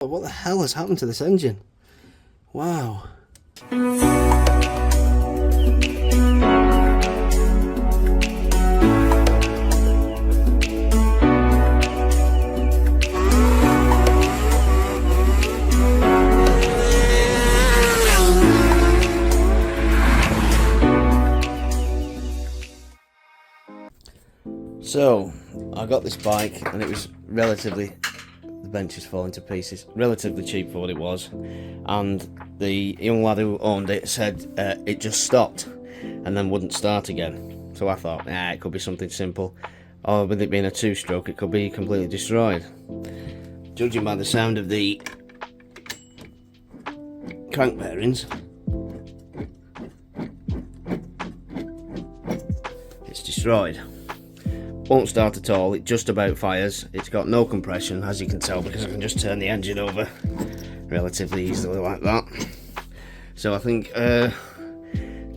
What the hell has happened to this engine? Wow. So, I got this bike and it was relatively, the bench is falling to pieces, relatively cheap for what it was, and the young lad who owned it said it just stopped and then wouldn't start again. So I thought, it could be something simple, or with it being a two-stroke it could be completely destroyed. Judging by the sound of the crank bearings, it's destroyed. Won't start at all, it just about fires. It's got no compression, as you can tell, because I can just turn the engine over relatively easily like that. So I think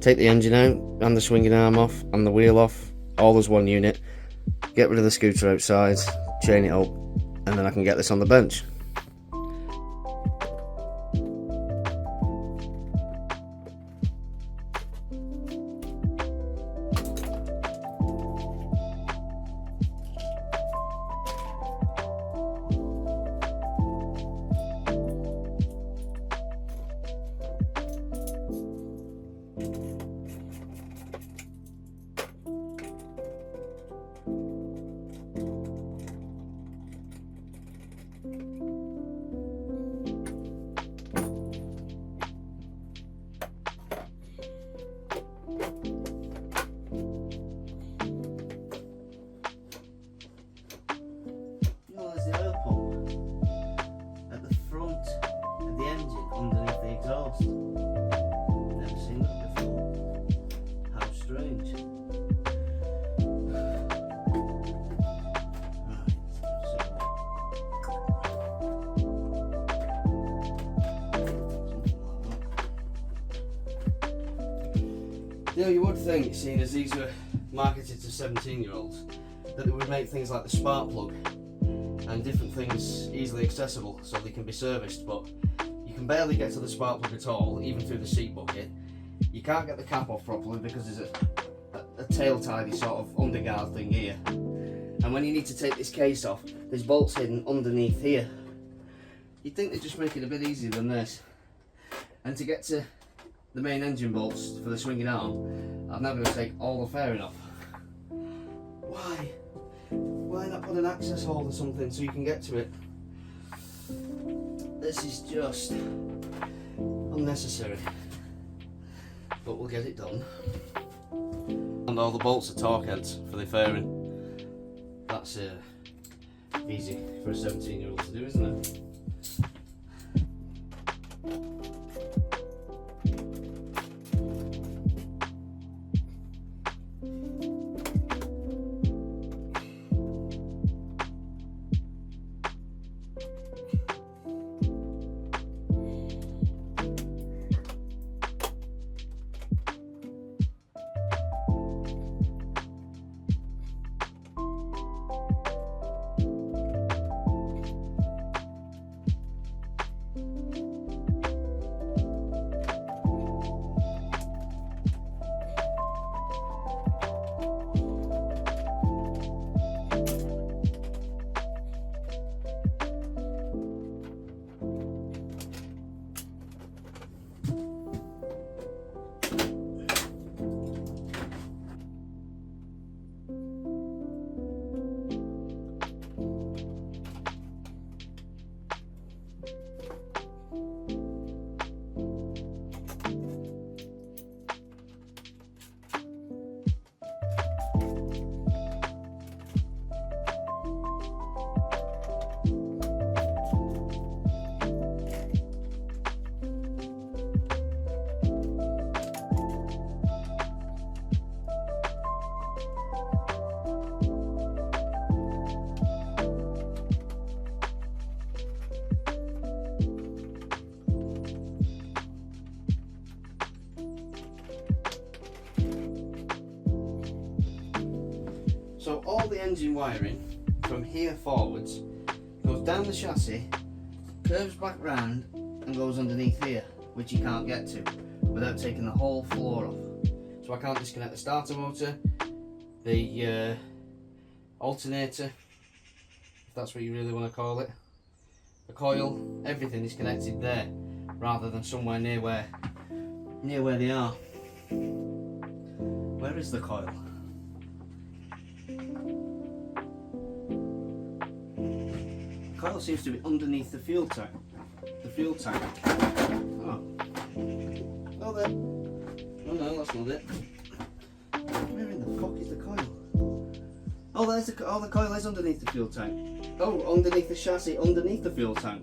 take the engine out and the swinging arm off and the wheel off, all as one unit, get rid of the scooter outside, chain it up, and then I can get this on the bench. Underneath the exhaust. Never seen that before. How strange. You know, you would think, seeing as these were marketed to 17-year-olds, that they would make things like the spark plug and different things easily accessible so they can be serviced, but you can barely get to the spark plug at all, even through the seat bucket. You can't get the cap off properly because there's a tail tidy sort of underguard thing here. And when you need to take this case off, there's bolts hidden underneath here. You'd think they'd just make it a bit easier than this. And to get to the main engine bolts for the swinging arm, I'm now going to take all the fairing off. Why? Why not put an access hole or something so you can get to it? This is just unnecessary, but we'll get it done. And all the bolts are torque heads for the fairing. That's easy for a 17-year-old to do, isn't it? So all the engine wiring from here forwards goes down the chassis curves back round and goes underneath here, which you can't get to without taking the whole floor off. So I can't disconnect the starter motor, the alternator, if that's what you really want to call it, the coil, everything is connected there rather than somewhere near where they are. Where is the coil? The coil seems to be underneath the fuel tank. Oh. Oh there. Oh no, that's not it. Where in the fuck is the coil? Oh, there's the coil is underneath the fuel tank. Oh, underneath the chassis, underneath the fuel tank.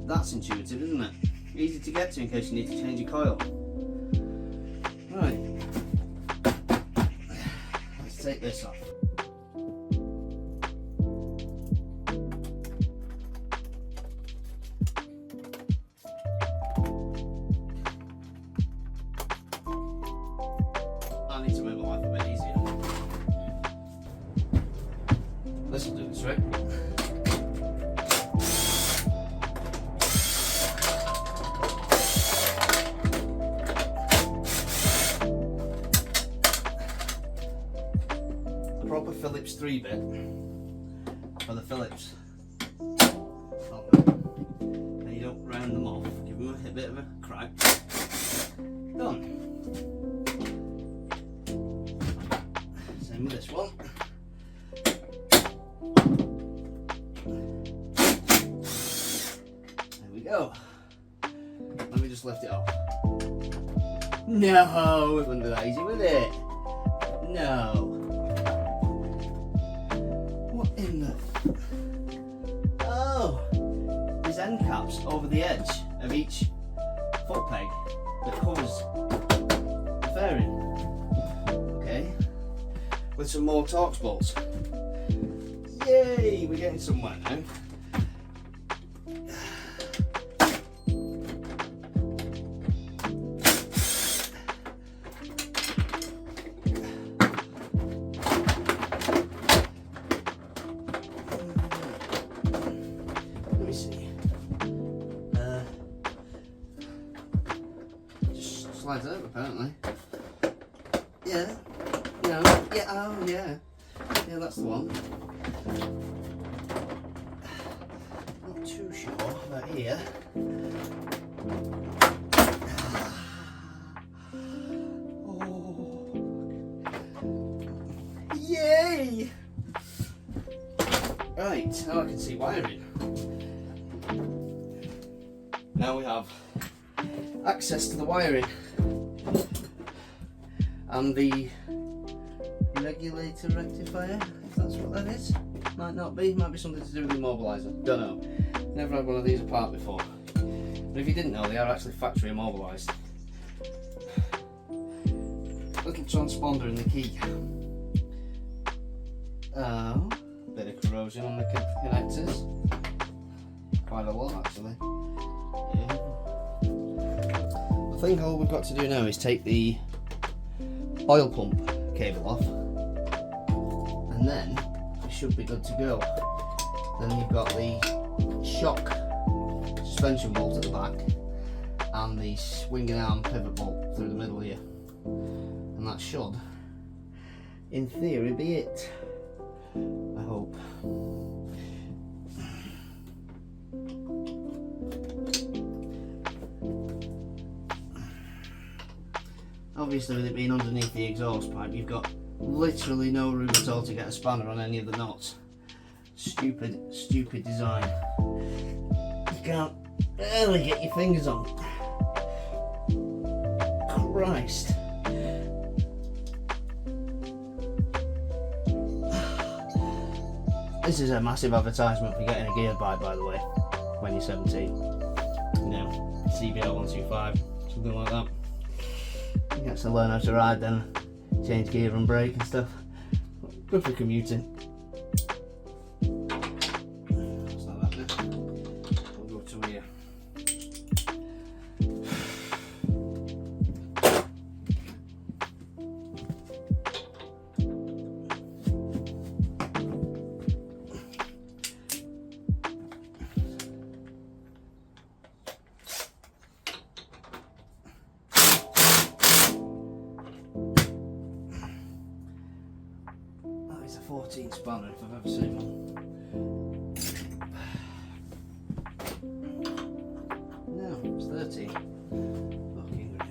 That's intuitive, isn't it? Easy to get to in case you need to change your coil. Right. Let's take this off. I need to make my life a bit easier. This will do the trick. A proper Phillips 3-bit for the Phillips. And you don't round them off, give them a bit of a crack. Done. Same with this one. There we go. Let me just lift it off. No, it wouldn't be that easy, would it? No. What in the... Oh! There's end caps over the edge of each foot peg that covers the fairing. Okay. With some more Torx bolts. Yay! We're getting somewhere now. Let me see. Just slides over apparently. Yeah. No. Yeah. Oh yeah. Yeah, that's the one. Not too sure about here. Oh. Yay! Right, now I can see wiring. Now we have access to the wiring and the regulator rectifier, if that's what that is. Might not be, might be something to do with the immobiliser. Don't know. Never had one of these apart before. But if you didn't know, they are actually factory immobilised. Little transponder in the key. Oh, bit of corrosion on the connectors. Quite a lot actually. Yeah. I think all we've got to do now is take the oil pump cable off, and then we should be good to go. Then you've got the shock suspension bolt at the back and the swinging arm pivot bolt through the middle here, and that should in theory be it, I hope. Obviously, with it being underneath the exhaust pipe, you've got literally no room at all to get a spanner on any of the nuts. Stupid design. You can't barely get your fingers on. Christ. This is a massive advertisement for getting a geared bike, by the way, when you're 17. You know, CBL 125, something like that. You get to learn how to ride then, change gear and brake and stuff. Good for commuting. That's not that now. We'll go to here. 14 spanner if I've ever seen one. No, it's 13. Fucking great.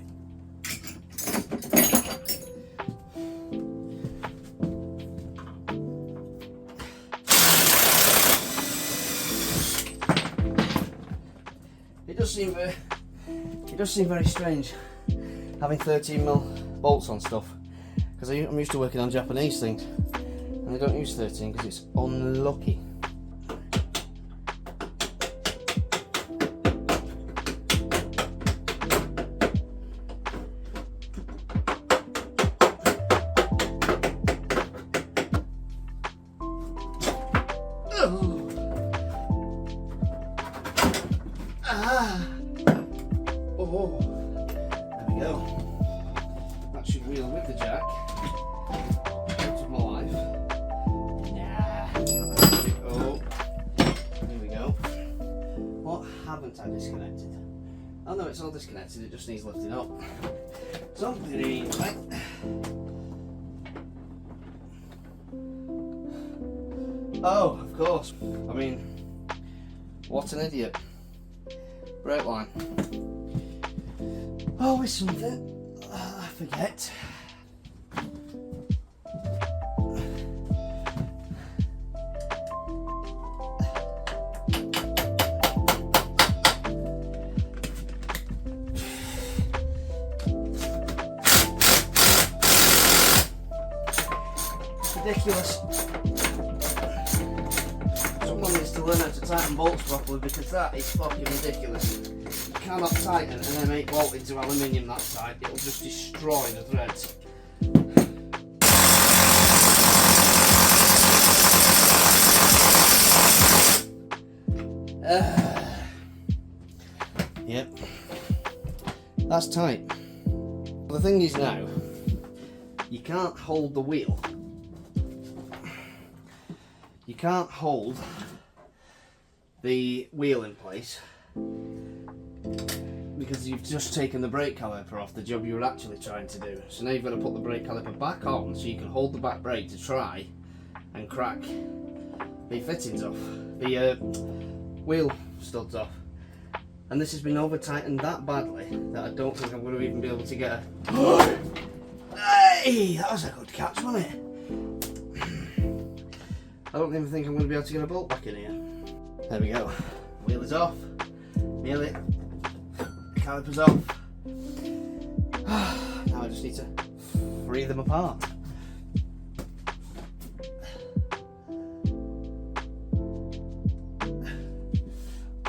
It does seem very strange having 13mm bolts on stuff, because I'm used to working on Japanese things and they don't use 13 because it's unlucky. Oh, there we go. That should wheel with the jack. Out of my life. Nah. Oh, there we go. What haven't I disconnected? Oh no, it's all disconnected, it just needs lifting up. Something ain't right. Oh, of course. I mean, what an idiot. Brake line. Always something. I forget. Ridiculous. Someone needs to learn how to tighten bolts properly, because that is fucking ridiculous. You cannot tighten and then make bolt into aluminium that side, it'll just destroy the threads. Yep, that's tight. The thing is now, you can't hold the wheel. You can't hold the wheel in place because you've just taken the brake caliper off the job you were actually trying to do. So now you've got to put the brake caliper back on so you can hold the back brake to try and crack the fittings off, the wheel studs off. And this has been over tightened that badly that I don't think I'm going to even be able to get a... Hey! That was a good catch, wasn't it? I don't even think I'm going to be able to get a bolt back in here. There we go. Wheel is off. Nearly. Caliper's off. Now I just need to free them apart.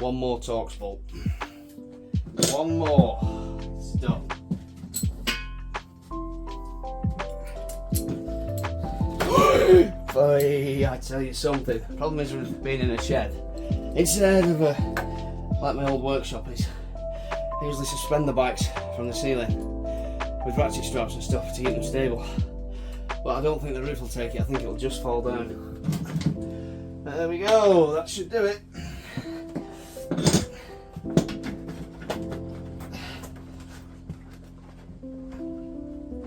One more Torx bolt. One more. It's done. Boy, I tell you something. The problem is with being in a shed. Instead of like my old workshop is, I usually suspend the bikes from the ceiling with ratchet straps and stuff to keep them stable. But I don't think the roof will take it. I think it'll just fall down. There we go. That should do it.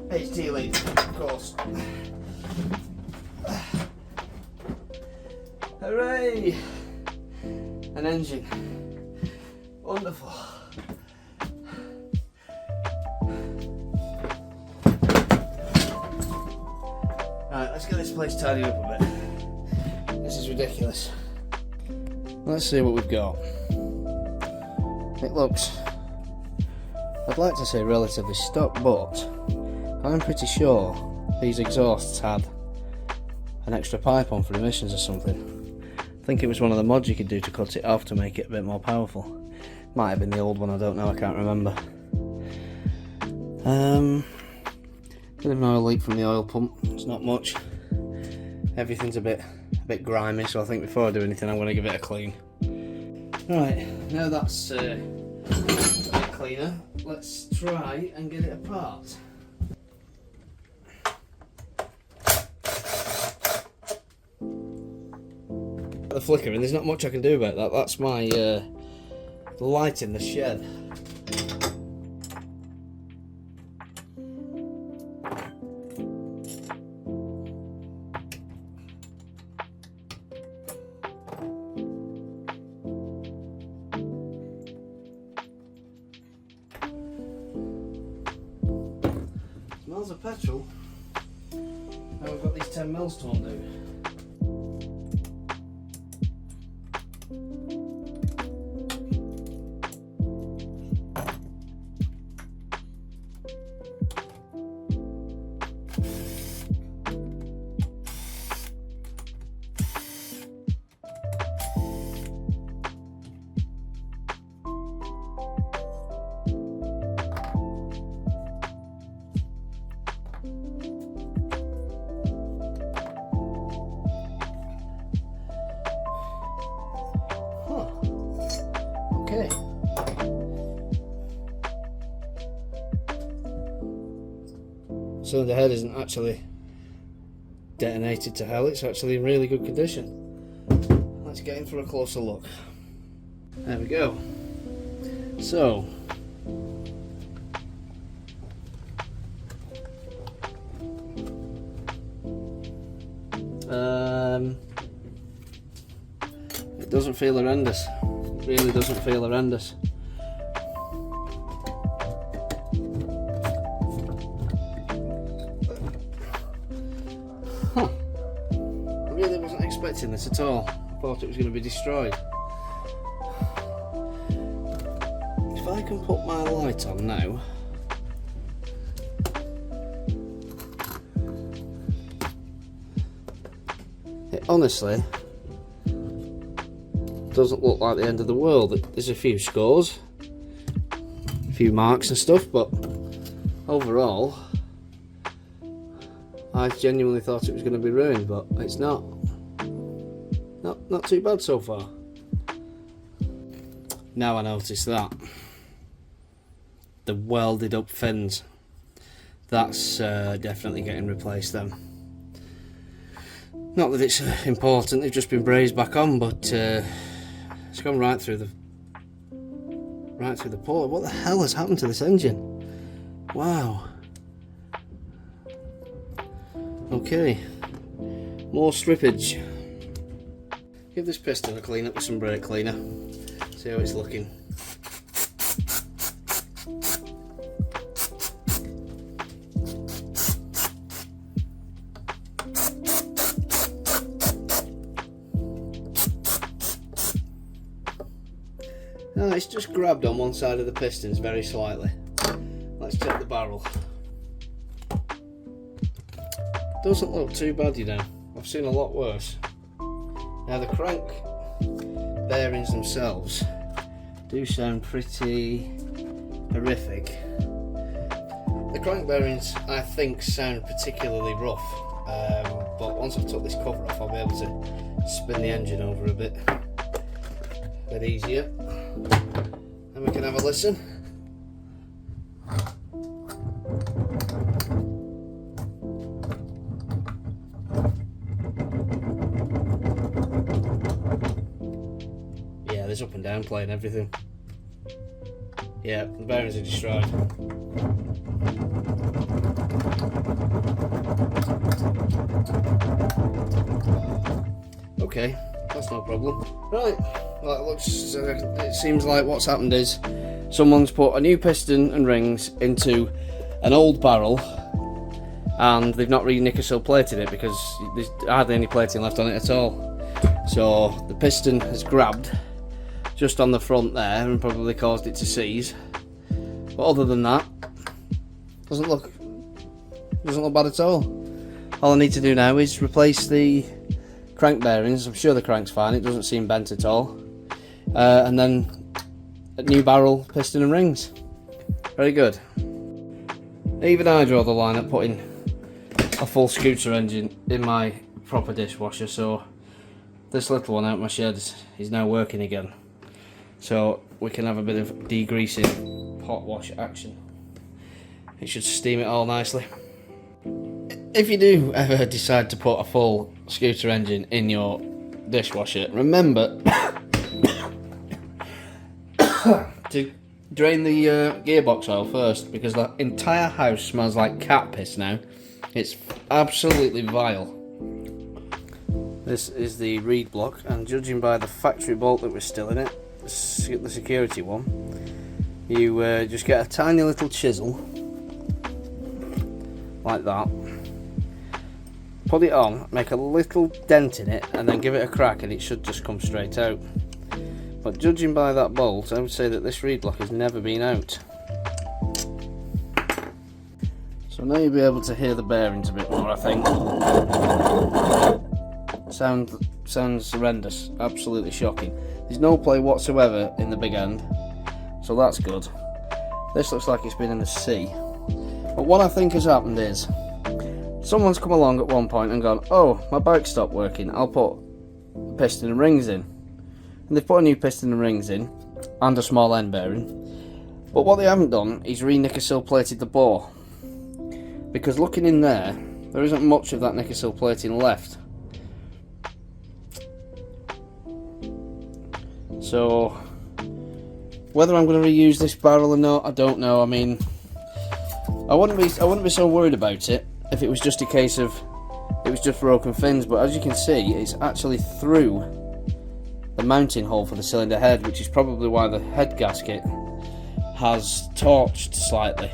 HT lead, of course. Hooray! An engine. Wonderful. Right, let's get this place tidied up a bit. This is ridiculous. Let's see what we've got. It looks, I'd like to say relatively stock, but I'm pretty sure these exhausts had an extra pipe on for emissions or something. I think it was one of the mods you could do to cut it off to make it a bit more powerful. Might have been the old one, I don't know, I can't remember. Bit of an oil leak from the oil pump, it's not much. Everything's a bit grimy, so I think before I do anything I'm going to give it a clean. Right, now that's a bit cleaner, let's try and get it apart. The flickering, there's not much I can do about that. That's my light in the shed. miles of petrol. Now we've got these 10 mils to undo. Okay. Cylinder head isn't actually detonated to hell, it's actually in really good condition. Let's get in for a closer look. There we go. So, it doesn't feel horrendous. It really doesn't feel horrendous. Huh. I really wasn't expecting this at all. I thought it was going to be destroyed. If I can put my light on now. It honestly doesn't look like the end of the world. There's a few scores, a few marks and stuff, but overall I genuinely thought it was going to be ruined, but it's not. Not too bad so far. Now I notice that the welded up fins, that's definitely getting replaced then. Not that it's important, they've just been brazed back on, but it's gone right through the port. What the hell has happened to this engine? Wow. Okay, more strippage. Give this piston a clean up with some brake cleaner. See how it's looking. No, it's just grabbed on one side of the pistons very slightly. Let's check the barrel. Doesn't look too bad, you know. I've seen a lot worse. Now the crank bearings themselves do sound pretty horrific. The crank bearings I think sound particularly rough, but once I've took this cover off I'll be able to spin the engine over a bit easier. And we can have a listen. Yeah, there's up and down play and everything. Yeah, the bearings are destroyed. Okay, that's no problem. Right, well, it seems like what's happened is someone's put a new piston and rings into an old barrel and they've not really nickel plated it because there's hardly any plating left on it at all. So the piston has grabbed just on the front there and probably caused it to seize. But other than that, doesn't look bad at all. All I need to do now is replace the crank bearings. I'm sure the crank's fine, it doesn't seem bent at all. And then a new barrel, piston and rings. Very good. Even I draw the line at putting a full scooter engine in my proper dishwasher, so this little one out my shed is now working again. So we can have a bit of degreasing hot wash action. It should steam it all nicely. If you do ever decide to put a full scooter engine in your dishwasher, remember to drain the gearbox oil first, because the entire house smells like cat piss now. It's absolutely vile. This is the reed block, and judging by the factory bolt that was still in it, the security one, you just get a tiny little chisel like that, put it on, make a little dent in it, and then give it a crack, and it should just come straight out. But judging by that bolt, I would say that this reed block has never been out. So now you'll be able to hear the bearings a bit more, I think. Sounds horrendous, absolutely shocking. There's no play whatsoever in the big end, so that's good. This looks like it's been in the sea. But what I think has happened is, someone's come along at one point and gone, oh, my bike stopped working, I'll put piston and rings in. And they've put a new piston and rings in, and a small end bearing. But what they haven't done is re-Nickersill plated the bore. Because looking in there isn't much of that Nickersill plating left. So, whether I'm going to reuse this barrel or not, I don't know. I mean, I wouldn't be so worried about it if it was just a case of it was just broken fins. But as you can see, it's actually through the mounting hole for the cylinder head, which is probably why the head gasket has torched slightly.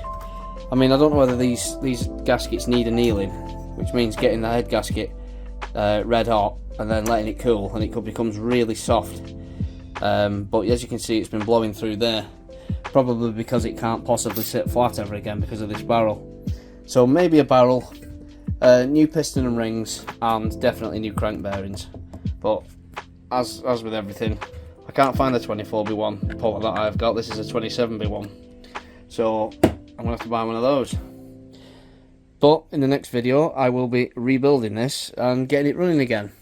I mean, I don't know whether these gaskets need annealing, which means getting the head gasket red hot and then letting it cool, and it becomes really soft. But as you can see, it's been blowing through there, probably because it can't possibly sit flat ever again because of this barrel. So maybe a barrel, new piston and rings, and definitely new crank bearings. But as with everything, I can't find the 24B1 puller that I've got. This is a 27B1, so I'm gonna have to buy one of those. But in the next video, I will be rebuilding this and getting it running again.